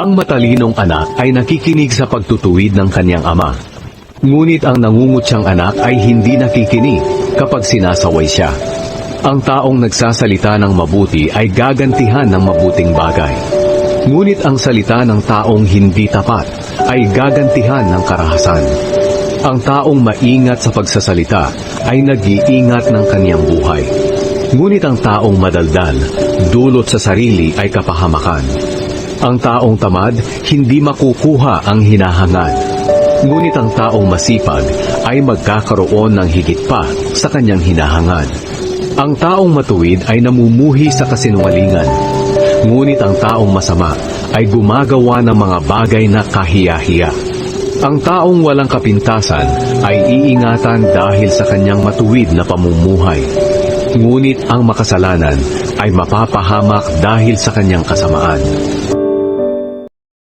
Ang matalinong anak ay nakikinig sa pagtutuwid ng kanyang ama. Ngunit ang nangungutyang anak ay hindi nakikinig kapag sinasaway siya. Ang taong nagsasalita ng mabuti ay gagantihan ng mabuting bagay. Ngunit ang salita ng taong hindi tapat ay gagantihan ng karahasan. Ang taong maingat sa pagsasalita ay nag-iingat ng kanyang buhay. Ngunit ang taong madaldal, dulot sa sarili ay kapahamakan. Ang taong tamad, hindi makukuha ang hinahangad. Ngunit ang taong masipag ay magkakaroon ng higit pa sa kanyang hinahangad. Ang taong matuwid ay namumuhi sa kasinungalingan. Ngunit ang taong masama ay gumagawa ng mga bagay na kahiya-hiya. Ang taong walang kapintasan ay iingatan dahil sa kanyang matuwid na pamumuhay. Ngunit ang makasalanan ay mapapahamak dahil sa kanyang kasamaan.